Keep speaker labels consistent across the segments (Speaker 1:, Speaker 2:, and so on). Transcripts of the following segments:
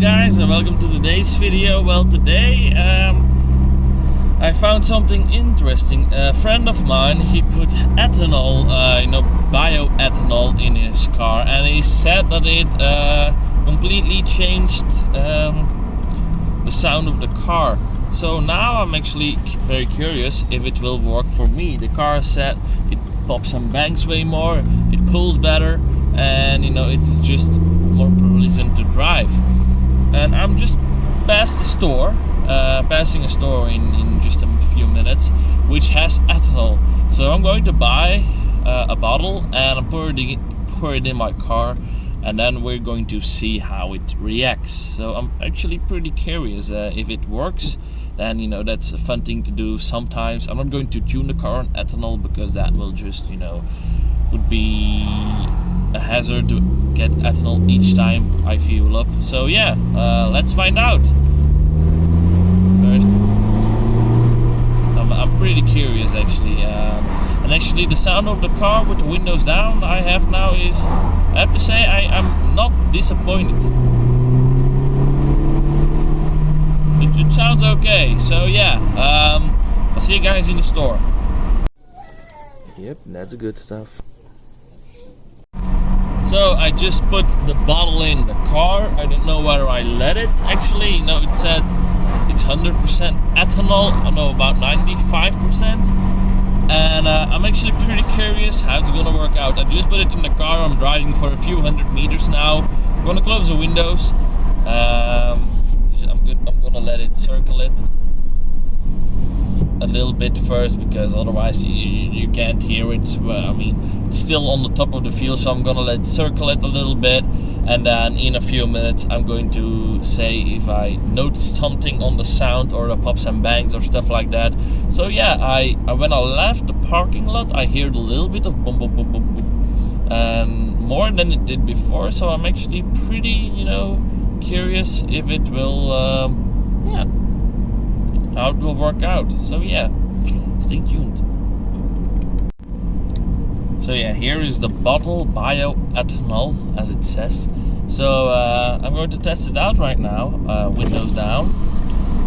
Speaker 1: guys, and welcome to today's video. Well, today I found something interesting. A friend of mine, he put ethanol, bioethanol in his car, and he said that it completely changed the sound of the car. So now I'm actually very curious if it will work for me. The car said it pops and bangs way more, it pulls better, and it's just more pleasant to drive. And I'm just passing a store in just a few minutes, which has ethanol. So I'm going to buy a bottle and I'm pour it in my car, and then we're going to see how it reacts. So I'm actually pretty curious if it works. Then that's a fun thing to do sometimes. I'm not going to tune the car on ethanol because that will just would be a hazard to get ethanol each time I fuel up. So yeah, let's find out. First, I'm pretty curious actually, and actually the sound of the car with the windows down I have now is, I have to say, I'm not disappointed. It sounds okay. So yeah, I'll see you guys in the store. Yep, that's good stuff. So I just put the bottle in the car. I don't know whether I let it. Actually, it said it's 100% ethanol. I know about 95%. And I'm actually pretty curious how it's gonna work out. I just put it in the car. I'm driving for a few hundred meters now. I'm gonna close the windows. I'm gonna let it circulate a little bit first, because otherwise you can't hear it. I mean, it's still on the top of the field, so I'm gonna let it circulate a little bit, and then in a few minutes I'm going to say if I noticed something on the sound or the pops and bangs or stuff like that. So yeah, when I left the parking lot, I heard a little bit of boom boom boom boom boom, and more than it did before. So I'm actually pretty curious if it will how it will work out. So yeah, stay tuned. So yeah, here is the bottle, bioethanol, as it says. So I'm going to test it out right now, windows down,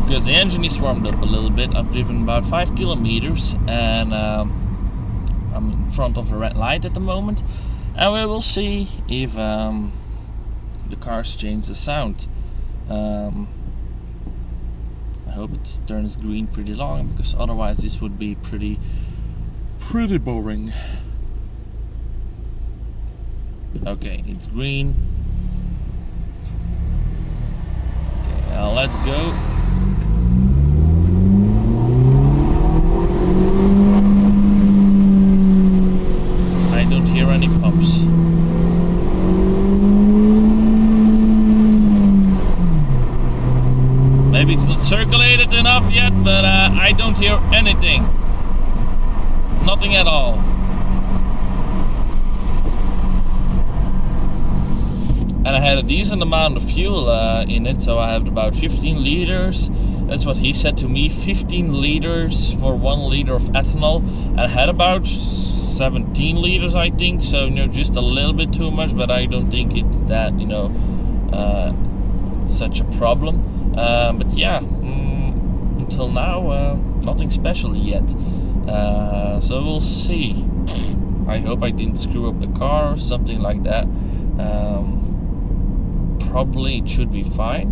Speaker 1: because the engine is warmed up a little bit. I've driven about 5 kilometers, and I'm in front of a red light at the moment, and we will see if the cars change the sound. I hope it turns green pretty long, because otherwise this would be pretty boring. Okay, it's green. Okay, now let's go. I don't hear any pumps. Maybe it's not circulated enough yet, but I don't hear anything. Nothing at all. And I had a decent amount of fuel in it, so I have about 15 liters. That's what he said to me, 15 liters for 1 liter of ethanol. And I had about 17 liters, I think, so just a little bit too much, but I don't think it's that, such a problem. But yeah, until now, nothing special yet. So we'll see. I hope I didn't screw up the car or something like that. Probably it should be fine.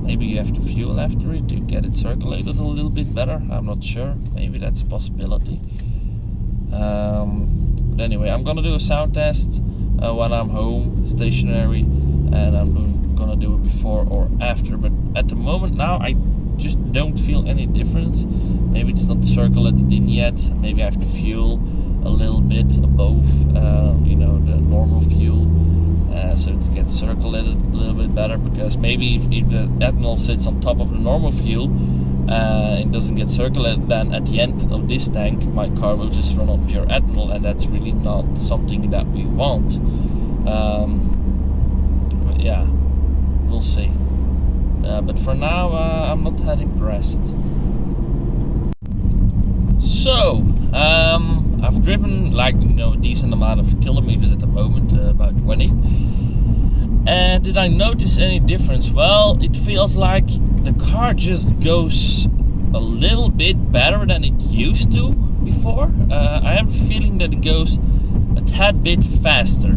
Speaker 1: Maybe you have to fuel after it to get it circulated a little bit better. I'm not sure. Maybe that's a possibility. But anyway, I'm gonna do a sound test when I'm home, stationary, and I'm gonna do it before or after. But at the moment now, I just don't feel any difference. Maybe it's not circulated in yet. Maybe I have to fuel a little bit above, the normal fuel, so it gets circulated a little bit better. Because maybe if the ethanol sits on top of the normal fuel, it doesn't get circulated, then at the end of this tank, my car will just run on pure ethanol, and that's really not something that we want. But yeah, we'll see. But for now, I'm not that impressed. So, I've driven a decent amount of kilometers at the moment, about 20. And And did I notice any difference? Well, it feels like the car just goes a little bit better than it used to before. I have a feeling that it goes a tad bit faster,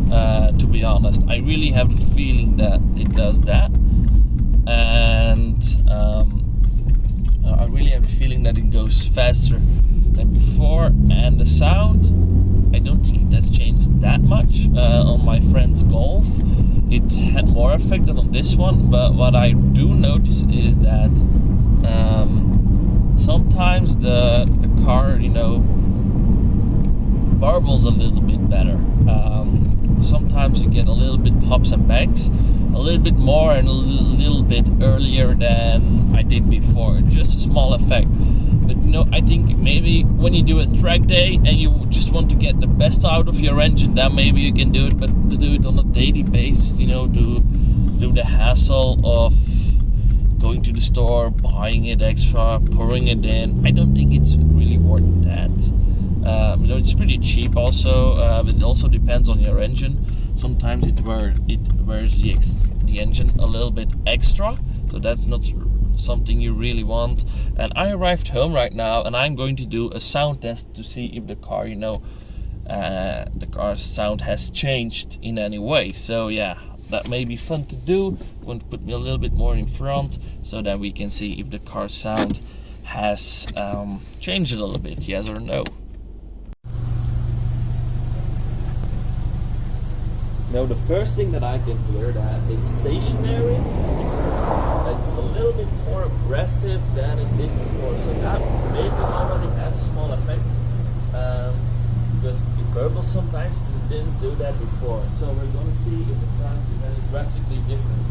Speaker 1: to be honest. I really have the feeling that it does that. And I really have a feeling that it goes faster than before. And the sound, I don't think it has changed that much. On my friend's Golf, it had more effect than on this one. But what I do notice is that sometimes the car, warbles a little bit better. Sometimes you get a little bit pops and bangs, a little bit more and a little bit earlier than I did before. Just a small effect. But I think maybe when you do a track day and you just want to get the best out of your engine, then maybe you can do it. But to do it on a daily basis, to do the hassle of going to the store, buying it extra, pouring it in, I don't think it's really worth that. It's pretty cheap also, but it also depends on your engine. Sometimes it wears the engine a little bit extra, so that's not something you really want. And I arrived home right now, and I'm going to do a sound test to see if the car, the car's sound has changed in any way. So yeah, that may be fun to do. I'm going to put me a little bit more in front, so that we can see if the car's sound has changed a little bit, yes or no. Now the first thing that I can hear that it's stationary. It's a little bit more aggressive than it did before, so that maybe already has a small effect. Because it burbles sometimes, and it didn't do that before. So we're going to see if the sound is any drastically different.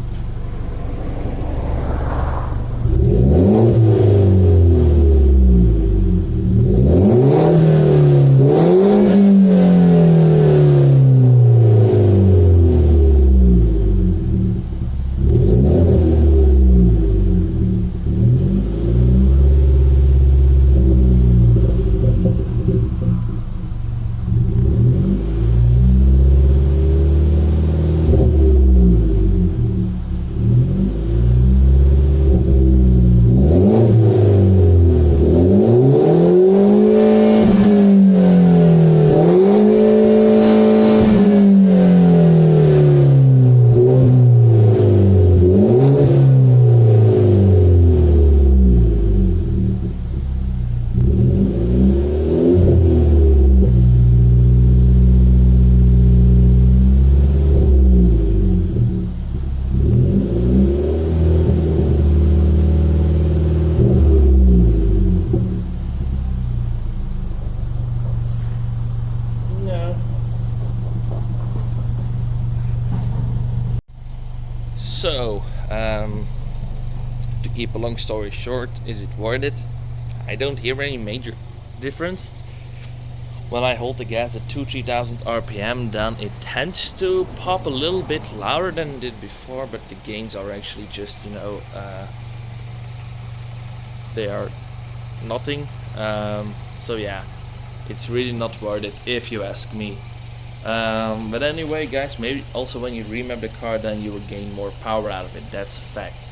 Speaker 1: So, to keep a long story short, is it worth it? I don't hear any major difference. When I hold the gas at 2,000-3,000 RPM, then it tends to pop a little bit louder than it did before, but the gains are actually just, they are nothing. So yeah, it's really not worth it if you ask me. But anyway, guys, maybe also when you remap the car, then you will gain more power out of it. That's a fact.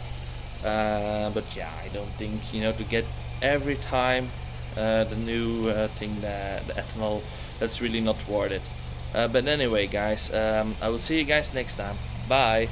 Speaker 1: But yeah, I don't think, to get every time the new thing, the ethanol, that's really not worth it. But anyway, guys, I will see you guys next time. Bye.